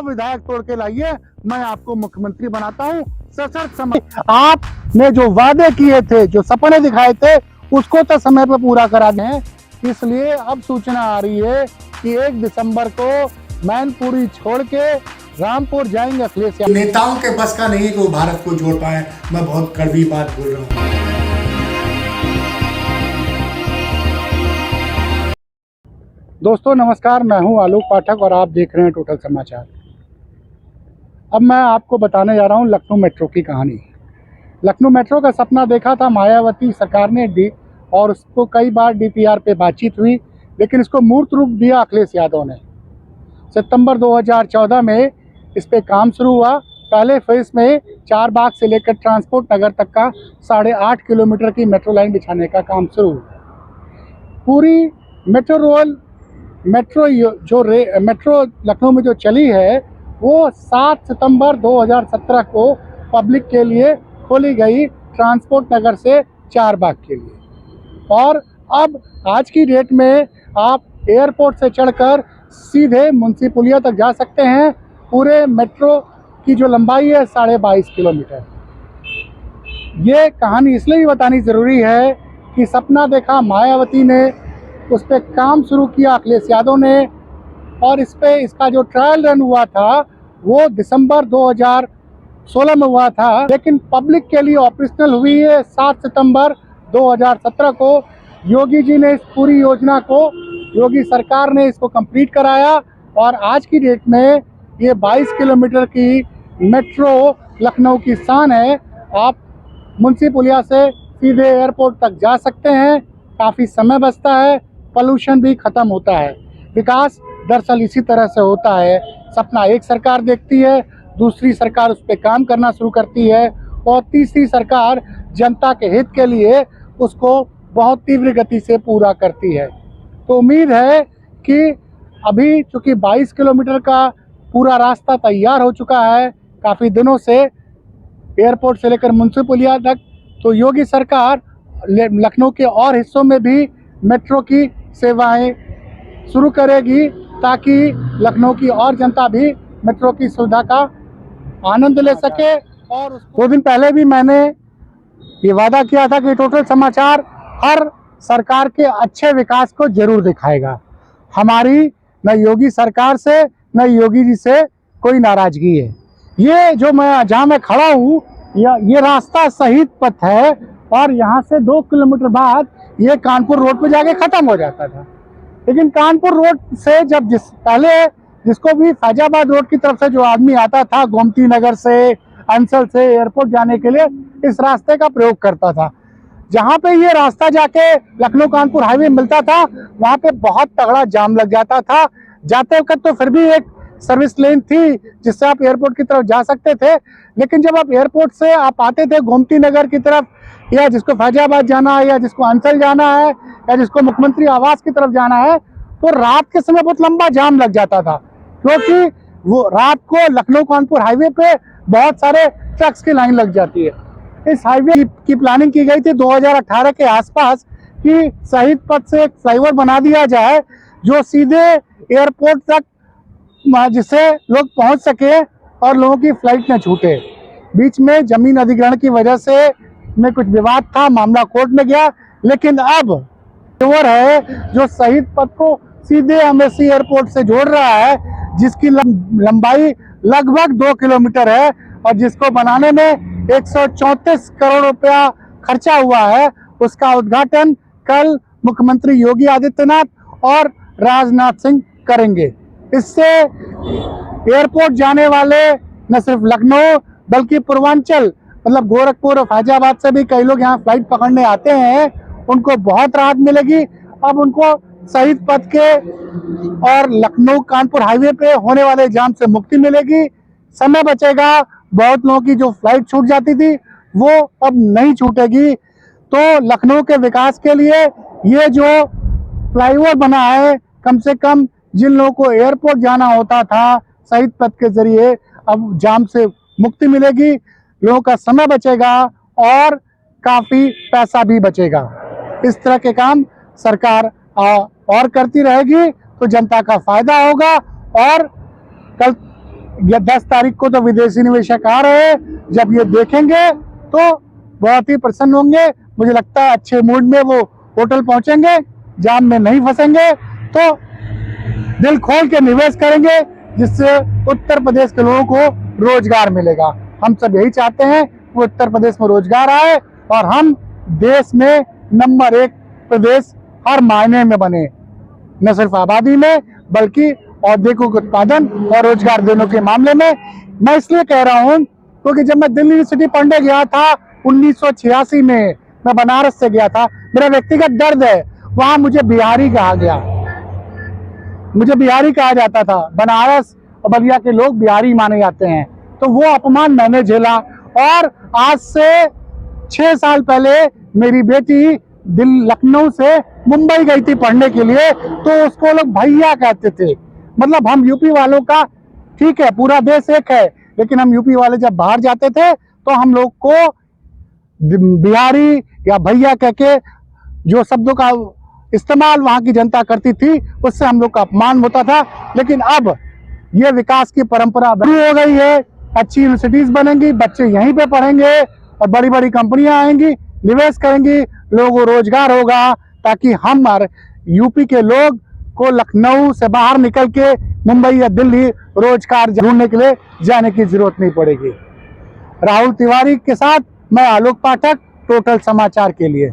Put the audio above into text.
विधायक तोड़ के लाइए, मैं आपको मुख्यमंत्री बनाता हूँ सशर्त समय। आपने जो वादे किए थे, जो सपने दिखाए थे, उसको तो समय पे पूरा करा दें। इसलिए अब सूचना आ रही है कि 1 दिसंबर को मैनपुरी छोड़ के रामपुर जाएंगे अखिलेश यादव। नेताओं के बस का नहीं है कि वो भारत को जोड़ पाए। मैं बहुत कड़वी बात बोल रहा हूँ। दोस्तों नमस्कार, मैं हूं आलोक पाठक और आप देख रहे हैं टोटल समाचार। अब मैं आपको बताने जा रहा हूं लखनऊ मेट्रो की कहानी। लखनऊ मेट्रो का सपना देखा था मायावती सरकार ने और उसको कई बार डीपीआर पे बातचीत हुई, लेकिन इसको मूर्त रूप दिया अखिलेश यादव ने। सितंबर 2014 में इस पे काम शुरू हुआ। पहले फेज में 4 बाग से लेकर ट्रांसपोर्ट नगर तक का 8.5 किलोमीटर की मेट्रो लाइन बिछाने का काम शुरू हुआ। पूरी मेट्रो लखनऊ में जो चली है वो 7 सितंबर 2017 को पब्लिक के लिए खोली गई, ट्रांसपोर्ट नगर से 4 बाग के लिए। और अब आज की डेट में आप एयरपोर्ट से चढ़कर सीधे मुंशी पुलिया तक जा सकते हैं। पूरे मेट्रो की जो लंबाई है 22.5 किलोमीटर। ये कहानी इसलिए भी बतानी ज़रूरी है कि सपना देखा मायावती ने, उस पर काम शुरू किया अखिलेश यादव ने, और इसका जो ट्रायल रन हुआ था वो दिसंबर 2016 में हुआ था, लेकिन पब्लिक के लिए ऑपरेशनल हुई है 7 सितंबर 2017 को। योगी जी ने इस पूरी योजना को, योगी सरकार ने इसको कंप्लीट कराया और आज की डेट में ये 22 किलोमीटर की मेट्रो लखनऊ की शान है। आप मुंशी पुलिया से सीधे एयरपोर्ट तक जा सकते हैं, काफ़ी समय बचता है, पोल्यूशन भी ख़त्म होता है। विकास दरअसल इसी तरह से होता है। सपना एक सरकार देखती है, दूसरी सरकार उस पर काम करना शुरू करती है और तीसरी सरकार जनता के हित के लिए उसको बहुत तीव्र गति से पूरा करती है। तो उम्मीद है कि अभी चूँकि 22 किलोमीटर का पूरा रास्ता तैयार हो चुका है काफ़ी दिनों से, एयरपोर्ट से लेकर मुंशी पुलिया तक, तो योगी सरकार लखनऊ के और हिस्सों में भी मेट्रो की सेवाएं शुरू करेगी ताकि लखनऊ की और जनता भी मेट्रो की सुविधा का आनंद ले सके। और 2 दिन पहले भी मैंने ये वादा किया था कि टोटल समाचार हर सरकार के अच्छे विकास को जरूर दिखाएगा। हमारी न योगी सरकार से न योगी जी से कोई नाराजगी है। ये जो जहाँ मैं खड़ा हूँ, ये रास्ता शहीद पथ है और यहाँ से 2 किलोमीटर बाद ये कानपुर रोड पे जाके ख़त्म हो जाता था। लेकिन कानपुर रोड से जब जिसको भी फैजाबाद रोड की तरफ से जो आदमी आता था गोमती नगर से, अंचल से एयरपोर्ट जाने के लिए, इस रास्ते का प्रयोग करता था। जहाँ पे ये रास्ता जाके लखनऊ कानपुर हाईवे मिलता था वहाँ पे बहुत तगड़ा जाम लग जाता था। जाते वक्त तो फिर भी एक सर्विस लेन थी जिससे आप एयरपोर्ट की तरफ जा सकते थे, लेकिन जब आप एयरपोर्ट से आप आते थे गोमती नगर की तरफ, या जिसको फैजाबाद जाना है, या जिसको अंचल जाना है, या जिसको मुख्यमंत्री आवास की तरफ जाना है, तो रात के समय बहुत लंबा जाम लग जाता था, क्योंकि वो रात को लखनऊ कानपुर हाईवे पे बहुत सारे ट्रक्स की लाइन लग जाती है। इस हाईवे की प्लानिंग की गई थी 2018 के आसपास कि शहीद पथ से एक फ्लाईओवर बना दिया जाए जो सीधे एयरपोर्ट तक, जिससे लोग पहुंच सके और लोगों की फ्लाइट न छूटे। बीच में जमीन अधिग्रहण की वजह से में कुछ विवाद था, मामला कोर्ट में गया, लेकिन अब फ्लाईओवर है जो शहीद पथ को सीधे एमएससी एयरपोर्ट से जोड़ रहा है, जिसकी लंबाई लगभग 2 किलोमीटर है और जिसको बनाने में 134 करोड़ रुपया खर्चा हुआ है। उसका उद्घाटन कल मुख्यमंत्री योगी आदित्यनाथ और राजनाथ सिंह करेंगे। इससे एयरपोर्ट जाने वाले न सिर्फ लखनऊ बल्कि पूर्वांचल, मतलब गोरखपुर और फैजाबाद से भी कई लोग यहाँ फ्लाइट पकड़ने आते हैं, उनको बहुत राहत मिलेगी। अब उनको शहीद पथ के और लखनऊ कानपुर हाईवे पे होने वाले जाम से मुक्ति मिलेगी, समय बचेगा। बहुत लोगों की जो फ्लाइट छूट जाती थी वो अब नहीं छूटेगी। तो लखनऊ के विकास के लिए ये जो फ्लाईओवर बना है, कम से कम जिन लोगों को एयरपोर्ट जाना होता था शहीद पथ के जरिए, अब जाम से मुक्ति मिलेगी, लोगों का समय बचेगा और काफ़ी पैसा भी बचेगा। इस तरह के काम सरकार और करती रहेगी तो जनता का फायदा होगा। और कल या 10 तारीख को तो विदेशी निवेशक आ रहे हैं। जब ये देखेंगे तो बहुत ही प्रसन्न होंगे। मुझे लगता है अच्छे मूड में वो होटल पहुंचेंगे, जाम में नहीं फंसेंगे, तो दिल खोल के निवेश करेंगे, जिससे उत्तर प्रदेश के लोगों को रोजगार मिलेगा। हम सब यही चाहते हैं कि उत्तर प्रदेश में रोजगार आए और हम देश में नंबर 1 प्रदेश हर मायने में बने, न सिर्फ आबादी में बल्कि औद्योगिक उत्पादन और रोजगार देने के मामले में। मैं इसलिए कह रहा हूं क्योंकि जब मैं दिल्ली यूनिवर्सिटी पढ़ने गया था 1986 में, मैं बनारस से गया था, मेरा व्यक्तिगत दर्द है, वहां मुझे बिहारी कहा गया, मुझे बिहारी कहा जाता था। बनारस और बलिया के लोग बिहारी माने जाते हैं, तो वो अपमान मैंने झेला। और आज से 6 साल पहले मेरी बेटी लखनऊ से मुंबई गई थी पढ़ने के लिए, तो उसको लोग भैया कहते थे। मतलब हम यूपी वालों का, ठीक है पूरा देश एक है, लेकिन हम यूपी वाले जब बाहर जाते थे तो हम लोग को बिहारी या भैया कह के जो शब्दों का इस्तेमाल वहां की जनता करती थी, उससे हम लोग का अपमान होता था। लेकिन अब ये विकास की परंपरा शुरू हो गई है, अच्छी यूनिवर्सिटीज बनेंगी, बच्चे यहीं पे पढ़ेंगे और बड़ी बड़ी कंपनियां आएंगी, निवेश करेंगी, लोगों को रोजगार होगा, ताकि हम यूपी के लोग को लखनऊ से बाहर निकल के मुंबई या दिल्ली रोजगार ढूंढने के लिए जाने की जरूरत नहीं पड़ेगी। राहुल तिवारी के साथ मैं आलोक पाठक, टोटल समाचार के लिए।